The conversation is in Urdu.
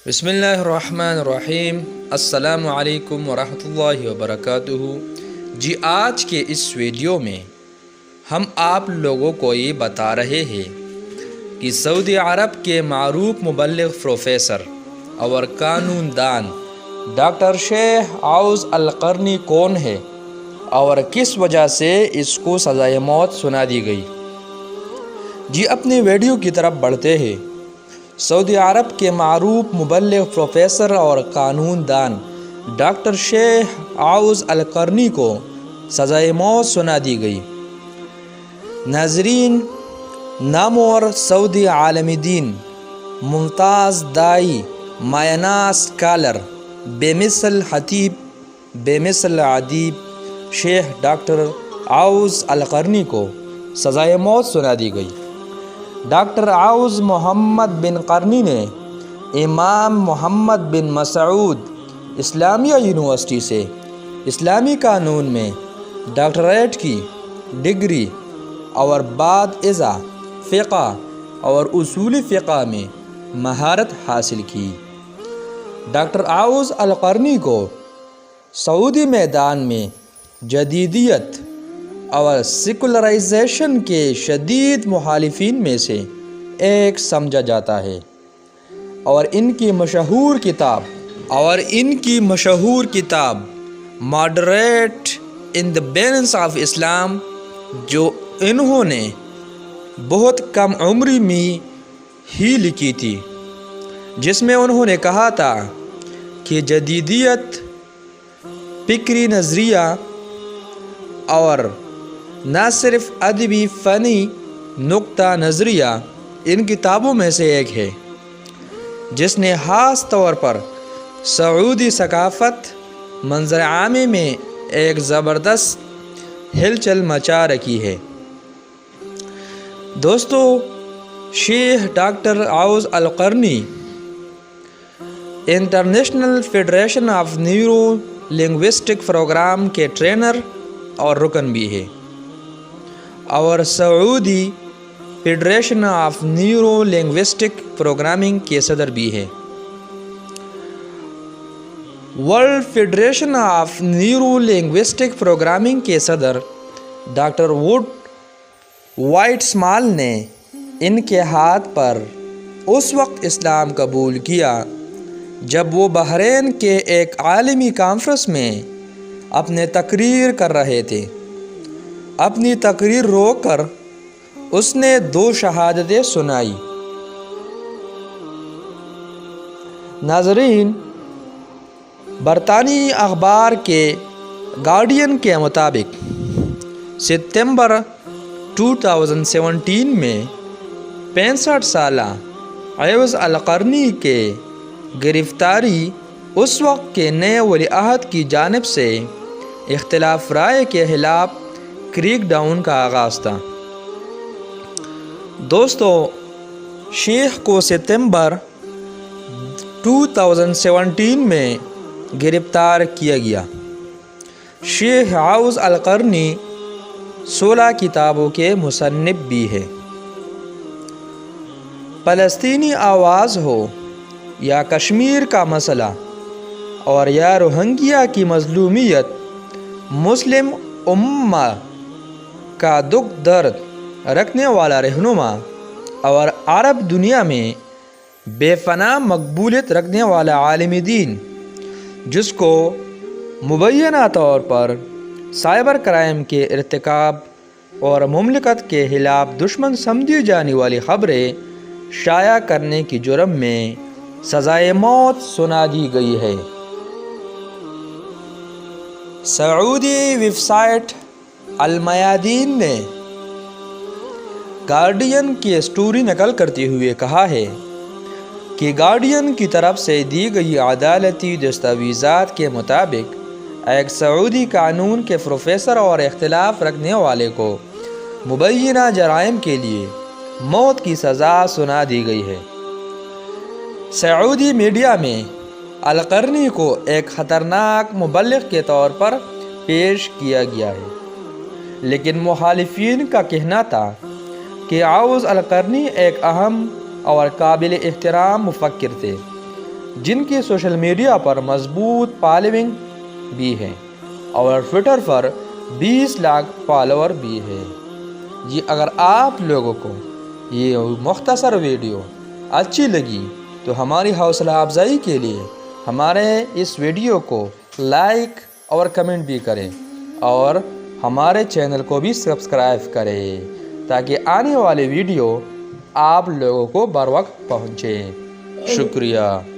بسم اللہ الرحمن الرحیم۔ السلام علیکم ورحمۃ اللہ وبرکاتہ۔ جی آج کے اس ویڈیو میں ہم آپ لوگوں کو یہ بتا رہے ہیں کہ سعودی عرب کے معروف مبلغ پروفیسر اور قانون دان ڈاکٹر شیخ عوض القرنی کون ہے اور کس وجہ سے اس کو سزائے موت سنا دی گئی۔ جی اپنے ویڈیو کی طرف بڑھتے ہیں۔ سعودی عرب کے معروف مبلغ پروفیسر اور قانون دان ڈاکٹر شیخ عوض القرنی کو سزائے موت سنا دی گئی۔ ناظرین، نامور سعودی عالم دین، ممتاز دائی، مایہ اسکالر، بے مثل خطیب، بے مثل ادیب شیخ ڈاکٹر عوض القرنی کو سزائے موت سنا دی گئی۔ ڈاکٹر عوض محمد بن قرنی نے امام محمد بن مسعود اسلامیہ یونیورسٹی سے اسلامی قانون میں ڈاکٹریٹ کی ڈگری اور بعد ازاں فقہ اور اصول فقہ میں مہارت حاصل کی۔ ڈاکٹر عوض القرنی کو سعودی میدان میں جدیدیت اور سیکولرائزیشن کے شدید مخالفین میں سے ایک سمجھا جاتا ہے اور ان کی مشہور کتاب moderate in the balance of Islam, جو انہوں نے بہت کم عمری میں ہی لکھی تھی، جس میں انہوں نے کہا تھا کہ جدیدیت فکری نظریہ اور نہ صرف ادبی فنی نقطہ نظریہ ان کتابوں میں سے ایک ہے جس نے خاص طور پر سعودی ثقافت منظر عام میں ایک زبردست ہلچل مچا رکھی ہے۔ دوستو، شیخ ڈاکٹر عوض القرنی international federation of neuro linguistic program کے ٹرینر اور رکن بھی ہے اور سعودی federation of neuro linguistic programming کے صدر بھی ہے۔ World federation of neuro linguistic programming کے صدر ڈاکٹر ووڈ وائٹ اسمال نے ان کے ہاتھ پر اس وقت اسلام قبول کیا جب وہ بحرین کے ایک عالمی کانفرنس میں اپنے تقریر کر رہے تھے۔ اپنی تقریر روک کر اس نے 2 شہادتیں سنائی۔ ناظرین، برطانوی اخبار کے گارڈین کے مطابق ستمبر 2017 میں 65 سالہ عوض القرنی کے گرفتاری اس وقت کے نئے ولی عہد کی جانب سے اختلاف رائے کے خلاف کریک ڈاؤن کا آغاز تھا۔ دوستو، شیخ کو ستمبر 2017 میں گرفتار کیا گیا۔ شیخ عوض القرنی 16 کتابوں کے مصنف بھی ہے۔ فلسطینی آواز ہو یا کشمیر کا مسئلہ اور یا روہنگیا کی مظلومیت، مسلم امہ کا دکھ درد رکھنے والا رہنما اور عرب دنیا میں بے پناہ مقبولیت رکھنے والا عالم دین، جس کو مبینہ طور پر سائبر کرائم کے ارتکاب اور مملکت کے خلاف دشمن سمجھی جانے والی خبریں شائع کرنے کی جرم میں سزائے موت سنا دی گئی ہے۔ سعودی ویب سائٹ المیادین نے گارڈین کی سٹوری نقل کرتے ہوئے کہا ہے کہ گارڈین کی طرف سے دی گئی عدالتی دستاویزات کے مطابق ایک سعودی قانون کے پروفیسر اور اختلاف رکھنے والے کو مبینہ جرائم کے لیے موت کی سزا سنا دی گئی ہے۔ سعودی میڈیا میں القرنی کو ایک خطرناک مبلغ کے طور پر پیش کیا گیا ہے، لیکن مخالفین کا کہنا تھا کہ عوض القرنی ایک اہم اور قابل احترام مفکر تھے جن کی سوشل میڈیا پر مضبوط فالوئنگ بھی ہے اور ٹویٹر پر 20 لاکھ فالوور بھی ہے۔ جی اگر آپ لوگوں کو یہ مختصر ویڈیو اچھی لگی تو ہماری حوصلہ افزائی کے لیے ہمارے اس ویڈیو کو لائک اور کمنٹ بھی کریں اور ہمارے چینل کو بھی سبسکرائب کریں تاکہ آنے والے ویڈیو آپ لوگوں کو بر وقت پہنچے۔ شکریہ۔